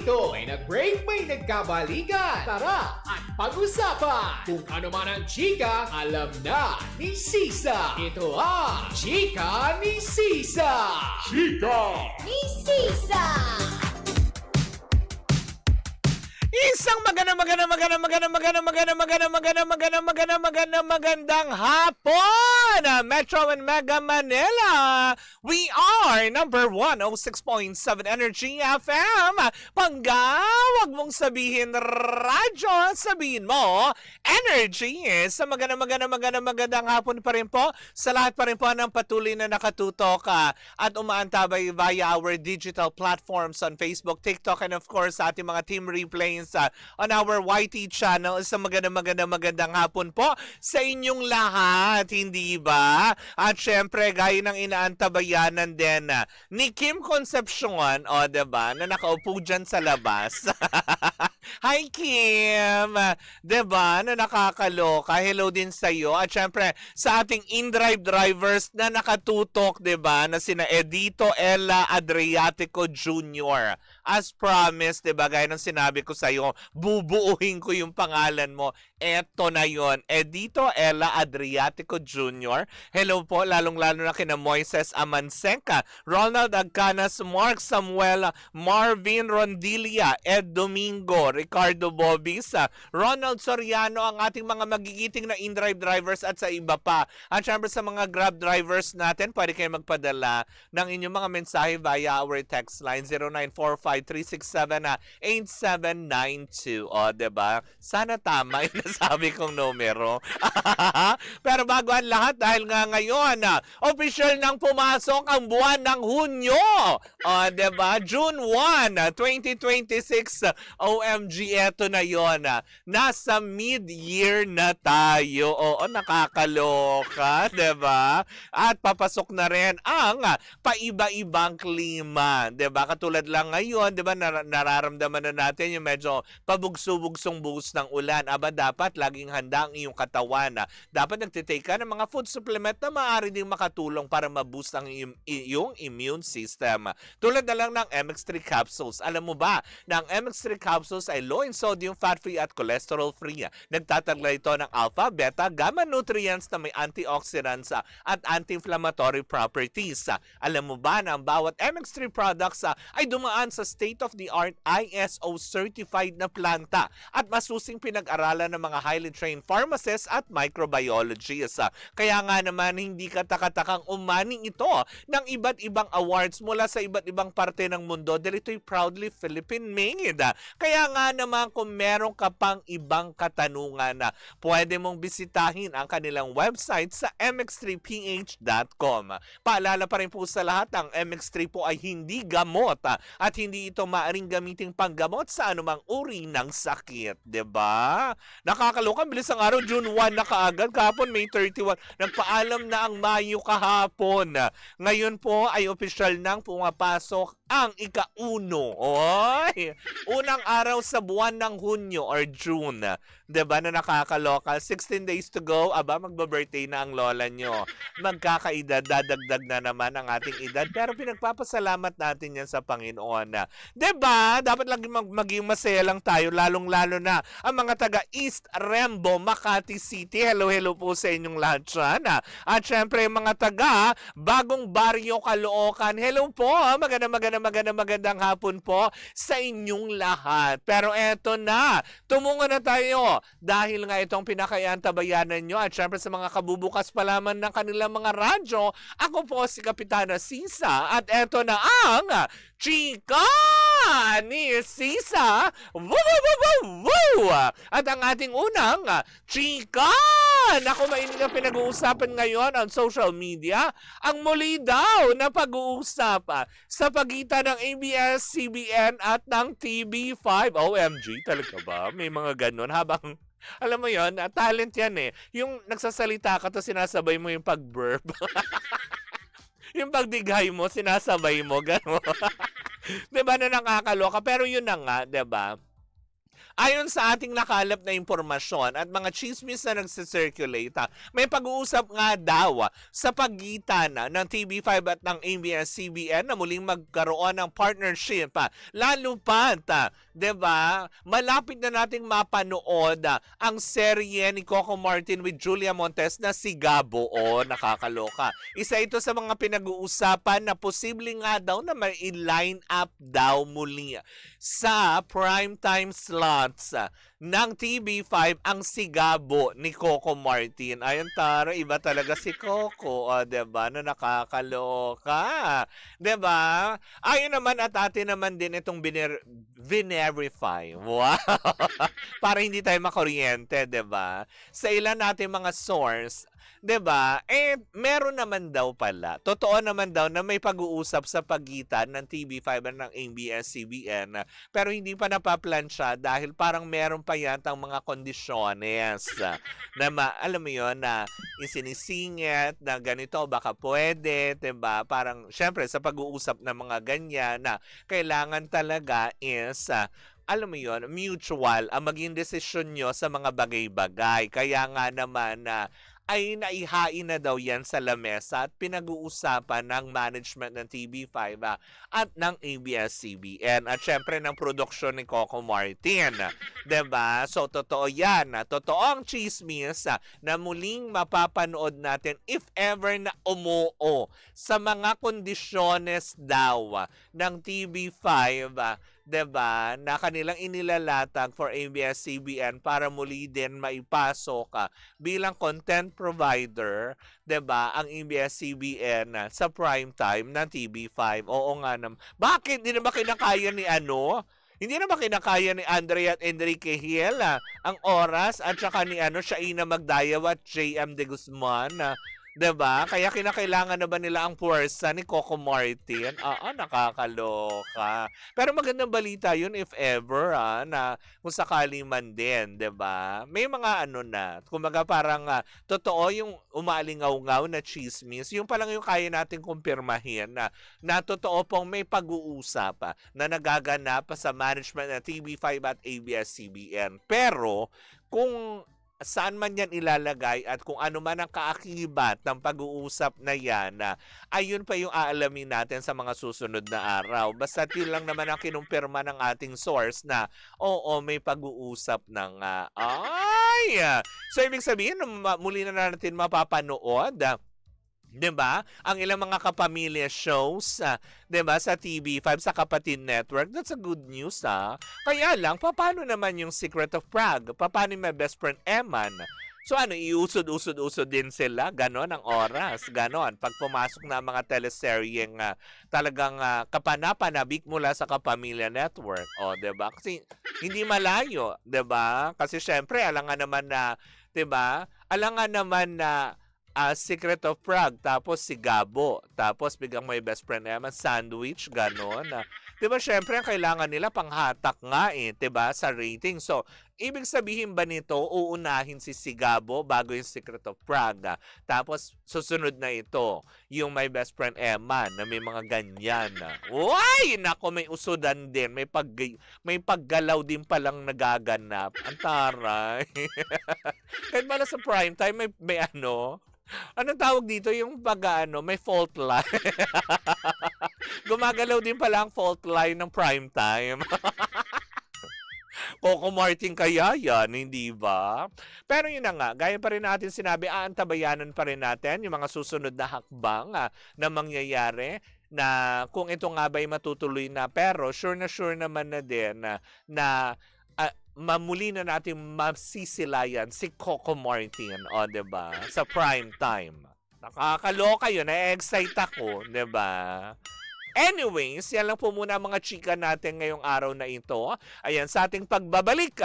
Ito ay nag-break, may nagkabalikan. Tara at pag-usapan kung ano man ang chika, alam na ni Sisa. Ito ang Chika ni Sisa. Chika! Sisa! Isang magandang hapon, Metro and Mega Manila. We are number 106.7 Energy FM. Pangga, wag mong sabihin radyo, sabihin mo Energy is sa magandang hapon pa rin po sa lahat pa rin po ng patuloy na nakatutok at umaantabay via our digital platforms on Facebook, TikTok, and of course sa ating mga team replays on our YT channel. Isang magandang hapon po sa inyong lahat, hindi ba? At syempre, gaya ng inaantabayanan din ni Kim Concepcion, diba, na nakaupo dyan sa labas. Hi Kim! Diba, na nakakaloka. Hello din sa'yo. At syempre, sa ating in-drive drivers na nakatutok, diba, na sina Edito Ella Adriatico Jr. As promised, diba, gaya ng sinabi ko sa'yo, bubuuhin ko yung pangalan mo. Eto na yon, Edito Ella Adriatico Jr. Hello po, lalong-lalo na kina Moises Amanseca, Ronald Agcanas, Mark Samuel, Marvin Rondilia, Ed Domingo, Ricardo Bobis, Ronald Soriano, ang ating mga magigiting na in-drive drivers at sa iba pa. At syempre sa mga Grab drivers natin, pwede kayo magpadala ng inyong mga mensahe via our text line 0945-367-8792. O, diba? Sana tama yung nasabi kong numero. Pero bago ang lahat, dahil nga ngayon, official nang pumasok ang buwan ng Hunyo. O, diba? June 1, 2026. OMG, eto na yon. Nasa mid-year na tayo. Oo, nakakaloka, diba? At papasok na rin ang paiba-ibang klima. Diba? Katulad lang ngayon, diba, nararamdaman na natin yung medyo pabugso-bugsong buhos ng ulan. Aba, dapat laging handa ang iyong katawan. Dapat nagtitake ka ng mga food supplement na maaari ding makatulong para ma-boost ang iyong immune system. Tulad na lang ng MX3 capsules. Alam mo ba na ang MX3 capsules ay low in sodium, fat-free at cholesterol-free. Nagtataglay ito ng alpha, beta, gamma nutrients na may antioxidants at anti-inflammatory properties. Alam mo ba na ang bawat MX3 products ay dumaan sa state-of-the-art ISO certified na planta at masusing pinag-aralan ng mga highly trained pharmacists at microbiologists. Kaya nga naman hindi ka takatakang umaning ito ng iba't ibang awards mula sa iba't ibang parte ng mundo dahil ito'y proudly Philippine-made. Kaya nga naman kung meron ka pang ibang katanungan, pwede mong bisitahin ang kanilang website sa mx3ph.com. Paalala pa rin po sa lahat, ang MX3 po ay hindi gamot at hindi ito maaring gamiting panggamot sa anumang uri ng sakit. Diba? Nakakaloka, bilis ang araw, June 1 na kaagad. Kahapon, May 31. Nagpaalam na ang Mayo kahapon. Ngayon po ay opisyal nang pumapasok ang ika-1. Oy! Unang araw sa buwan ng Hunyo or June. Diba na nakakaloka? 16 days to go. Aba, magba-birthday na ang lola nyo. Magkakaedad, dadagdag na naman ang ating edad. Pero pinagpapasalamat natin yan sa Panginoon. Diba? Dapat lagi maging masaya lang tayo, lalong-lalo na ang mga taga East Rembo, Makati City. Hello po sa inyong lahat dyan. At syempre, mga taga Bagong Baryo, Caloocan. Hello po. Magandang hapon po sa inyong lahat. Pero eto na, tumungo na tayo dahil nga itong pinakayantabayanan nyo at syempre sa mga kabubukas pa lamang ng kanilang mga radyo, ako po si Kapitana Sisa at eto na ang Chika ni Sisa. Woo! At ang ating unang Chika, naku, mainit na pinag-uusapan ngayon on social media, ang muli daw na pag-uusap sa pagitan ng ABS-CBN at ng TV5. OMG, talaga ba? May mga ganun habang alam mo yon, talent yan eh. Yung nagsasalita ka to sinasabay mo yung pag-burp. Yung pagdighay mo, sinasabay mo, gano'n. Diba na nakakaloka? Pero yun na nga, diba? Ayon sa ating nakalap na impormasyon at mga chismis na nagsisirculate, may pag-uusap nga daw sa pagitan ng TV5 at ng ABS-CBN na muling magkaroon ng partnership. Lalo pa, 'di ba? Malapit na nating mapanood ang serye ni Coco Martin with Julia Montes na si Gabo. Nakakaloka. Isa ito sa mga pinag-uusapan na posible nga daw na may line up daw muli sa primetime slots ng TV5 ang Sigabo ni Coco Martin. Ayun, Tara, iba talaga si Coco, diba, na nakakaloka. Diba? Ayun naman at atin naman din itong verify. Wow! Para hindi tayo makuryente, diba? Sa ilan natin mga source, 'di ba? Meron naman daw pala. Totoo naman daw na may pag-uusap sa pagitan ng TV5 at ng ABS-CBN, pero hindi pa napaplansya dahil parang meron pa yatang mga kondisyones na alam mo 'yon, na isinisingit na ganito baka pwede, 'di ba? Parang syempre sa pag-uusap ng mga ganyan na kailangan talaga is alam mo yon, mutual ang maging desisyon nyo sa mga bagay-bagay. Kaya nga naman ay naihain na daw yan sa lamesa at pinag-uusapan ng management ng TV5 at ng ABS-CBN at syempre ng produksyon ni Coco Martin. 'Di ba? So totoo yan. Totoo ang chismis na muling mapapanood natin if ever na umuo sa mga kondisyones daw ng TV5, 'di ba, na kanilang inilalatag for ABS-CBN para muli din maipasok bilang content provider, 'di ba, ang ABS-CBN sa prime time ng TV5. Oo nga naman. Bakit hindi naman kinakaya ni Hindi naman kinakaya ni Andrea at Enrique Hiel ang oras at saka ni Shaina Magdayaw at JM De Guzman. 'Di ba? Kaya kinakailangan na ba nila ang puwersa ni Coco Martin? Nakakaloka. Pero magandang balita 'yun if ever na kung sakali man din, 'di ba? May mga na, kumbaga parang totoo yung umalingaw-ngaw na chismis. Yung pa lang yung kaya nating kumpirmahin na totoo pong may pag-uusap na nagaganap sa management ng TV5 at ABS-CBN. Pero kung saan man yan ilalagay at kung ano man ang kaakibat ng pag-uusap na yan, ayun pa yung aalamin natin sa mga susunod na araw. Basta yun lang naman ang kinumpirma ng ating source na oo, may pag-uusap ng So, ibig sabihin, muli na natin mapapanood, 'di ba? Ang ilang mga kapamilya shows, 'di ba, sa TV5 sa Kapatid Network. That's a good news, Kaya lang, paano naman yung Secret of Prague? Paano yung My Best Friend Eman? So iusod-usod-usod din sila, ganon ang oras, ganon. Pag pumasok na ang mga teleseryeng talagang kapanapanabik mula sa Kapamilya Network. 'Di ba? Kasi hindi malayo, 'di ba? Kasi syempre, alangan naman na Secret of Prague, tapos si Gabo, tapos biglang may best friend naman, sandwich, ganon. Diba, syempre, ang kailangan nila panghatak nga diba, sa rating. So, ibig sabihin ba nito, uunahin si Gabo bago yung Secret of Prague? Tapos, susunod na ito, yung My Best Friend Eman, na may mga ganyan. Uy! Nako, may usudan din. May paggalaw din palang nagaganap. Ang taray. Kahit pala sa prime time, may anong tawag dito? Yung may fault line. Gumagalaw din pala ang fault line ng prime time. Coco Martin kaya yan, hindi ba? Pero yun na nga, gaya pa rin natin sinabi, aantabayanan pa rin natin yung mga susunod na hakbang na mangyayari na kung ito nga ba'y matutuloy na. Pero sure naman na din na mamuli na natin masisilayan si Coco Martin, 'di ba? Sa prime time. Nakakaloka 'yun, na-excite ako, 'di ba? Anyways, yan lang po muna mga chika natin ngayong araw na ito. Ayan, sa ating pagbabalik.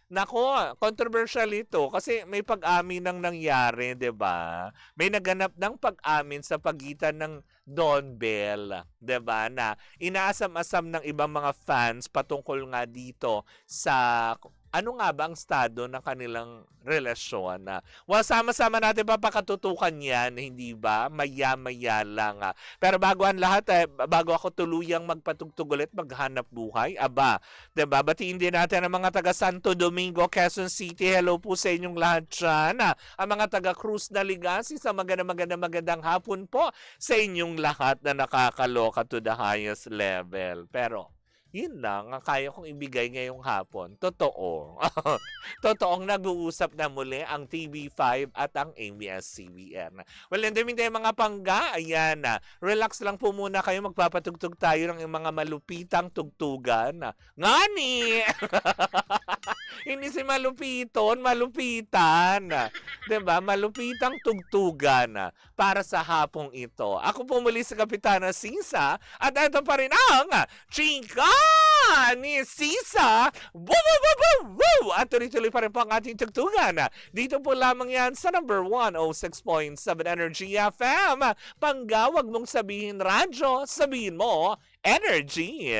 Nako, controversial ito kasi may pag-amin nang nangyari, 'di ba? May naganap ng pag-amin sa pagitan ng Don Bell, 'di ba? Na inaasam-asam ng ibang mga fans patungkol nga dito sa ano nga ba ang estado ng kanilang relasyon? Well, sama-sama natin papakatutukan yan, hindi ba? Maya-maya lang. Pero bago ang lahat, bago ako tuluyang magpatugtog ulit, maghanap buhay, aba, diba? Batiin din natin ang mga taga Santo Domingo, Quezon City. Hello po sa inyong lahat dyan. Ang mga taga Cruz na Legazpi, sa magandang hapon po sa inyong lahat na nakakaloka to the highest level. Pero, yun lang ang kaya kong ibigay ngayong hapon. Totoo. Totoong nag-uusap na muli ang TV5 at ang ABS-CBN. Well, hindi mga pangga. Ayan na. Relax lang po muna kayo. Magpapatugtog tayo ng mga malupitang tugtugan. Ngani! Hindi si malupiton, malupitan. Diba? Malupitang tugtugan para sa hapong ito. Ako po muli si Kapitana Sisa at ito pa rin ang Chika ni Sisa. Woo, woo, woo, woo, woo! At tuloy-tuloy pa rin po ang ating tugtugan. Dito po lamang yan sa number 106.7 Energy FM. Panggawag mong sabihin radyo, sabihin mo energy.